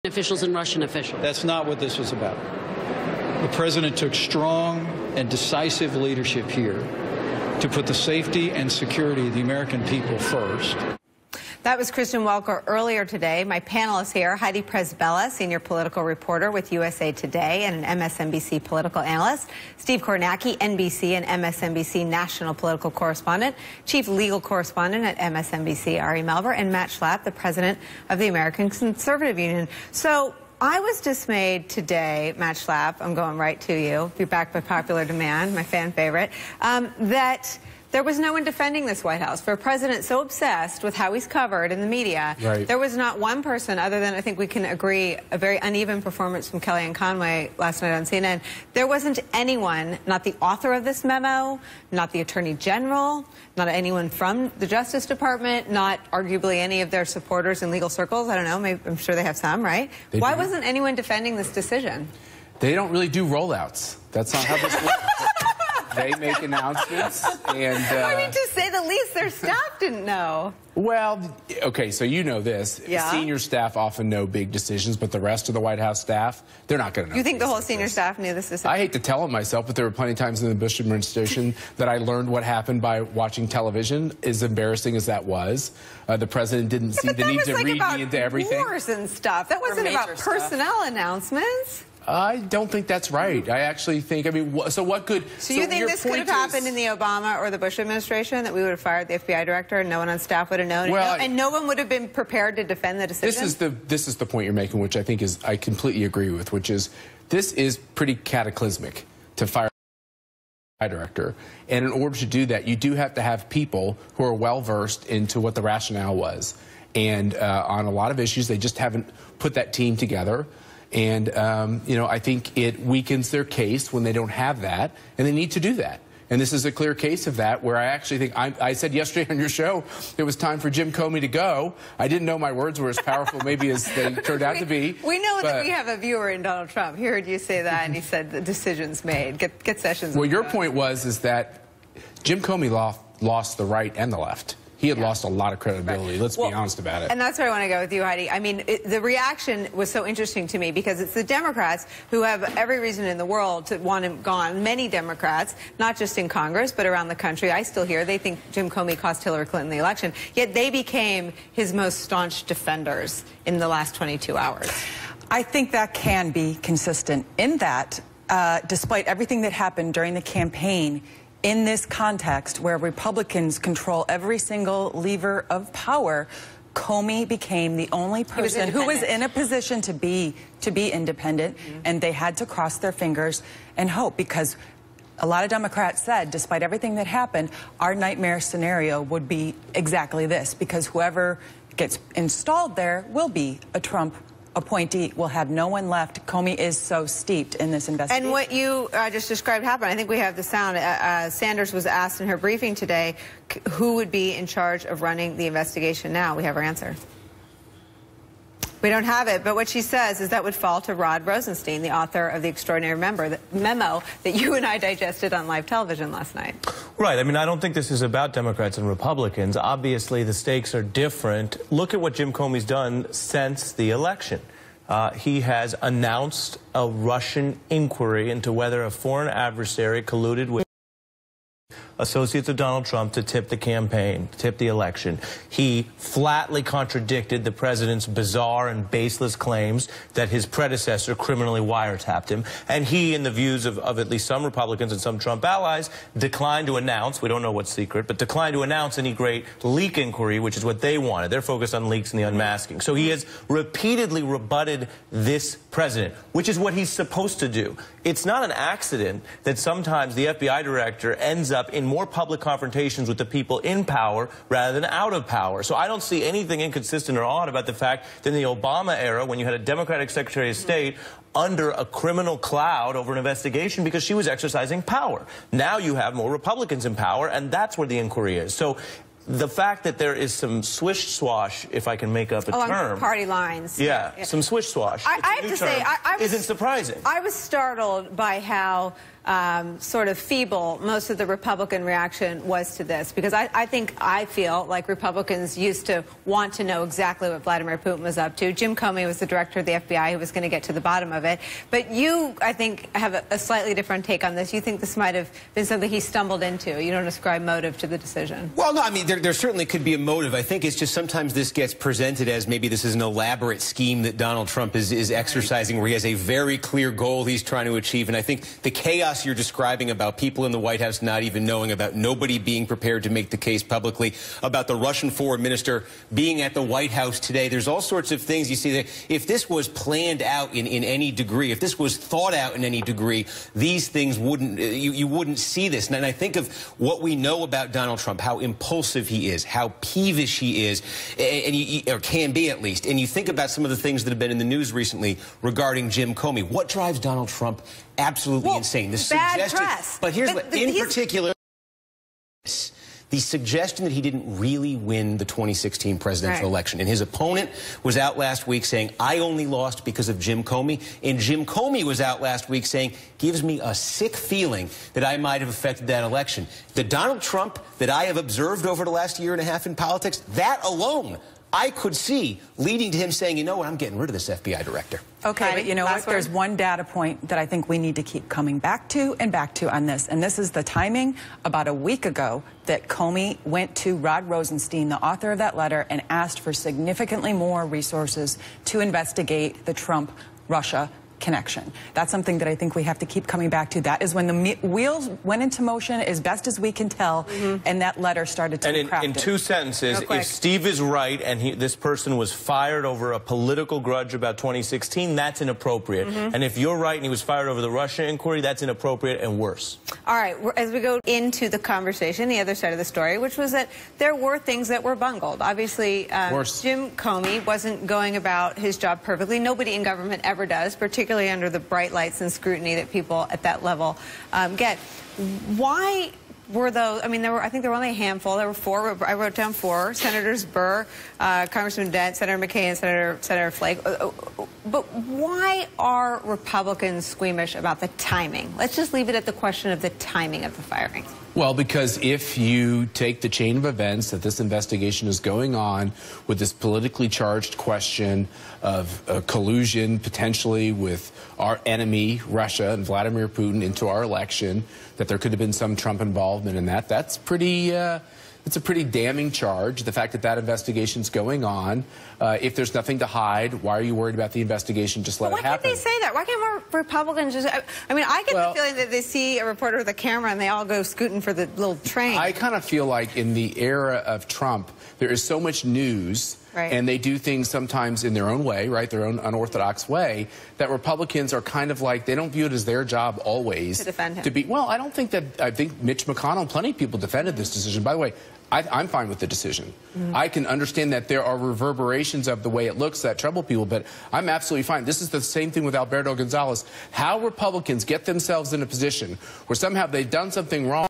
officials and Russian officials. That's not what this was about. The president took strong and decisive leadership here to put the safety and security of the American people first. That was Kristen Welker earlier today. My panelists here, Heidi Presbella, senior political reporter with USA Today and an MSNBC political analyst, Steve Kornacki, NBC and MSNBC national political correspondent, chief legal correspondent at MSNBC, Ari Melber, and Matt Schlapp, the president of the American Conservative Union. So I was dismayed today, Matt Schlapp, I'm going right to you, you're back by popular demand, my fan favorite, that there was no one defending this White House. For a president so obsessed with how he's covered in the media, right. There was not one person, other than I think we can agree, a very uneven performance from Kellyanne Conway last night on CNN. There wasn't anyone, not the author of this memo, not the Attorney General, not anyone from the Justice Department, not arguably any of their supporters in legal circles. I don't know, maybe, I'm sure they have some, right? Why wasn't anyone defending this decision? They don't really do rollouts. That's not how this works. They make announcements, and I mean, to say the least, their staff didn't know. Well, okay, so you know this. Yeah. Senior staff often know big decisions, but the rest of the White House staff, they're not going to know. You think the whole senior staff knew this decision? I hate to tell it myself, but there were plenty of times in the Bush administration that I learned what happened by watching television, as embarrassing as that was. The president didn't see the need to read me into everything. Wars and stuff. That wasn't about personnel announcements. I don't think that's right. I actually think, I mean, so what could... So you think this could have happened in the Obama or the Bush administration, that we would have fired the FBI director and no one on staff would have known, well, and no one would have been prepared to defend the decision? This is the point you're making, which I think is, I completely agree with, which is, this is pretty cataclysmic to fire the FBI director. And in order to do that, you do have to have people who are well-versed into what the rationale was. And on a lot of issues, they just haven't put that team together. And, you know, I think it weakens their case when they don't have that, and they need to do that. And this is a clear case of that, where I actually think, I said yesterday on your show, it was time for Jim Comey to go. I didn't know my words were as powerful maybe as they turned out to be. We know that we have a viewer in Donald Trump. He heard you say that, and he said the decision's made. Get Sessions. Well, your point is that Jim Comey lost the right and the left. He had lost a lot of credibility. Let's be honest about it. And that's where I want to go with you, Heidi. I mean, the reaction was so interesting to me because it's the Democrats who have every reason in the world to want him gone. Many Democrats, not just in Congress, but around the country. I still hear they think Jim Comey cost Hillary Clinton the election. Yet they became his most staunch defenders in the last 22 hours. I think that can be consistent in that, despite everything that happened during the campaign, in this context where Republicans control every single lever of power, Comey became the only person who was in a position to be independent, and they had to cross their fingers and hope, because a lot of Democrats said, despite everything that happened, our nightmare scenario would be exactly this, because whoever gets installed there will be a Trump appointee, will have no one left. Comey is so steeped in this investigation. And what you just described happened. I think we have the sound. Sanders was asked in her briefing today who would be in charge of running the investigation now. We have her answer. We don't have it, but what she says is that would fall to Rod Rosenstein, the author of the extraordinary memo that you and I digested on live television last night. Right. I mean, I don't think this is about Democrats and Republicans. Obviously, the stakes are different. Look at what Jim Comey's done since the election. He has announced a Russian inquiry into whether a foreign adversary colluded with associates of Donald Trump to tip the campaign, tip the election. He flatly contradicted the president's bizarre and baseless claims that his predecessor criminally wiretapped him. And he, in the views of at least some Republicans and some Trump allies, declined to announce, we don't know what's secret, but declined to announce any great leak inquiry, which is what they wanted. They're focused on leaks and the unmasking. So he has repeatedly rebutted this president, which is what he's supposed to do. It's not an accident that sometimes the FBI director ends up in more public confrontations with the people in power rather than out of power. So I don't see anything inconsistent or odd about the fact that in the Obama era, when you had a Democratic Secretary of State under a criminal cloud over an investigation because she was exercising power. Now you have more Republicans in power, and that's where the inquiry is. So the fact that there is some swish-swash, if I can make up a term. Party lines. Yeah, some swish-swash. I have to say, isn't surprising. I was startled by how sort of feeble most of the Republican reaction was to this, because I feel like Republicans used to want to know exactly what Vladimir Putin was up to. Jim Comey was the director of the FBI who was going to get to the bottom of it. But you, I think, have a slightly different take on this. You think this might have been something he stumbled into. You don't ascribe motive to the decision. Well, no, I mean, there certainly could be a motive. I think it's just sometimes this gets presented as maybe this is an elaborate scheme that Donald Trump is exercising, where he has a very clear goal he's trying to achieve. And I think the chaos you're describing about people in the White House not even knowing, about nobody being prepared to make the case publicly, about the Russian foreign minister being at the White House today, there's all sorts of things you see that if this was planned out in any degree, if this was thought out in any degree, these things wouldn't, you wouldn't see this. And I think of what we know about Donald Trump, how impulsive he is, how peevish he is, or can be at least. And you think about some of the things that have been in the news recently regarding Jim Comey. What drives Donald Trump absolutely insane? The suggestion, press. But here's what, in particular, the suggestion that he didn't really win the 2016 presidential election. And his opponent was out last week saying, I only lost because of Jim Comey. And Jim Comey was out last week saying, gives me a sick feeling that I might have affected that election. The Donald Trump that I have observed over the last year and a half in politics, that alone I could see leading to him saying, you know what, I'm getting rid of this FBI director. Okay, but you know what? There's one data point that I think we need to keep coming back to on this. And this is the timing about a week ago that Comey went to Rod Rosenstein, the author of that letter, and asked for significantly more resources to investigate the Trump-Russia connection. That's something that I think we have to keep coming back to. That is when the wheels went into motion, as best as we can tell, and that letter started to be crafted. In two sentences, if Steve is right and this person was fired over a political grudge about 2016, that's inappropriate. And if you're right and he was fired over the Russia inquiry, that's inappropriate and worse. All right, as we go into the conversation, the other side of the story, which was that there were things that were bungled. Obviously, Jim Comey wasn't going about his job perfectly. Nobody in government ever does, particularly under the bright lights and scrutiny that people at that level get. Why were those? I mean, I think there were only a handful. There were four. I wrote down four: Senators Burr, Congressman Dent, Senator McCain, and Senator Flake. But why are Republicans squeamish about the timing? Let's just leave it at the question of the timing of the firing. Well, because if you take the chain of events that this investigation is going on with this politically charged question of collusion potentially with our enemy, Russia, and Vladimir Putin into our election, that there could have been some Trump involvement in that, that's pretty... it's a pretty damning charge, the fact that that investigation's going on. If there's nothing to hide, why are you worried about the investigation? Just let it happen. Why can't they say that? Why can't more Republicans just... I mean, I get the feeling that they see a reporter with a camera and they all go scooting for the little train. I kind of feel like in the era of Trump, there is so much news, and they do things sometimes in their own way, right, their own unorthodox way, that Republicans are kind of like, they don't view it as their job always to defend him. Well, I don't think that, I think Mitch McConnell, plenty of people defended this decision. By the way, I'm fine with the decision. I can understand that there are reverberations of the way it looks that trouble people, but I'm absolutely fine. This is the same thing with Alberto Gonzalez. How Republicans get themselves in a position where somehow they've done something wrong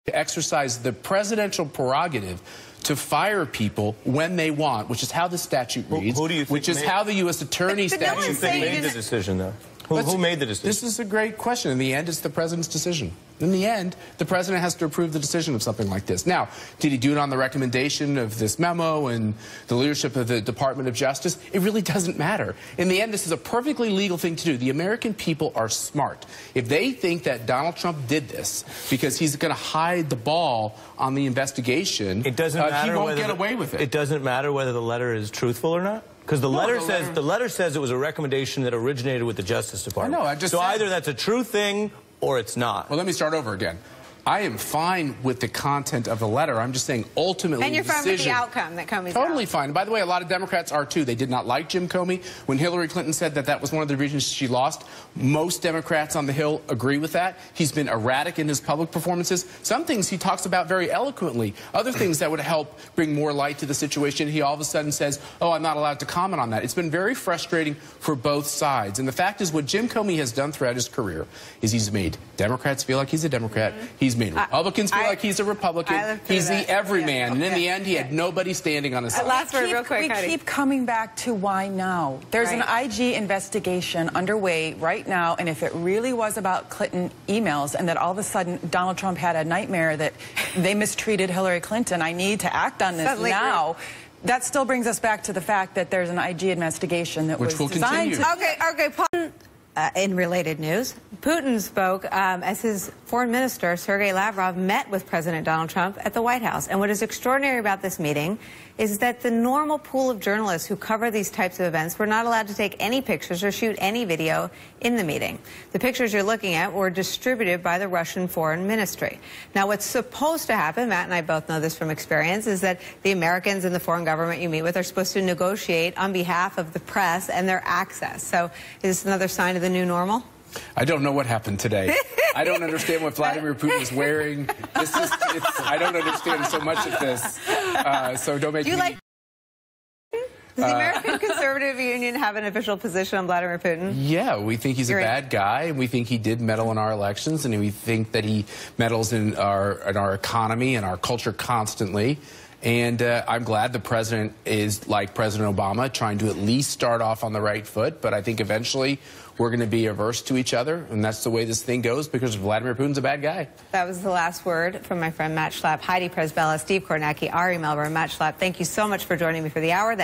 to exercise the presidential prerogative to fire people when they want, which is how the statute reads, which is how the U.S. Attorney statute made the decision, though. Who made the decision? This is a great question. In the end, it's the president's decision. In the end, the president has to approve the decision of something like this. Now, did he do it on the recommendation of this memo and the leadership of the Department of Justice? It really doesn't matter. In the end, this is a perfectly legal thing to do. The American people are smart. If they think that Donald Trump did this because he's going to hide the ball on the investigation, it doesn't matter, he won't get away with it. It doesn't matter whether the letter is truthful or not? Because the letter says it was a recommendation that originated with the Justice Department. I know, so either that's a true thing or it's not. Well, let me start over again. I am fine with the content of the letter. I'm just saying ultimately and you're fine with the outcome that Comey's totally fine. By the way, a lot of Democrats are too. They did not like Jim Comey. When Hillary Clinton said that that was one of the reasons she lost, most Democrats on the Hill agree with that. He's been erratic in his public performances. Some things he talks about very eloquently. Other things that would help bring more light to the situation, he all of a sudden says, oh, I'm not allowed to comment on that. It's been very frustrating for both sides. And the fact is what Jim Comey has done throughout his career is he's made Democrats feel like he's a Democrat. He's He's made Republicans feel like he's a Republican. He's the everyman. And in the end, he had nobody standing on his side. Last word, real quick, We keep coming back to why now. There's an IG investigation underway right now, and if it really was about Clinton emails and that all of a sudden Donald Trump had a nightmare that they mistreated Hillary Clinton, I need to act on this now. That still brings us back to the fact that there's an IG investigation that was designed to... Okay, Putin. In related news, Putin spoke as his foreign minister, Sergei Lavrov, met with President Donald Trump at the White House. And what is extraordinary about this meeting is that the normal pool of journalists who cover these types of events were not allowed to take any pictures or shoot any video in the meeting. The pictures you're looking at were distributed by the Russian Foreign Ministry. Now, what's supposed to happen, Matt and I both know this from experience, is that the Americans and the foreign government you meet with are supposed to negotiate on behalf of the press and their access. So is this another sign of the new normal? I don't know what happened today. I don't understand what Vladimir Putin is wearing. I don't understand so much of this. So don't make me... Does the American Conservative Union have an official position on Vladimir Putin? Yeah, we think he's a bad guy, and we think he did meddle in our elections, and we think that he meddles in our economy and our culture constantly. And I'm glad the president is, like President Obama, trying to at least start off on the right foot. But I think eventually we're going to be averse to each other. And that's the way this thing goes because Vladimir Putin's a bad guy. That was the last word from my friend Matt Schlapp, Heidi Presbella, Steve Kornacki, Ari Melber, and Matt Schlapp. Thank you so much for joining me for the hour.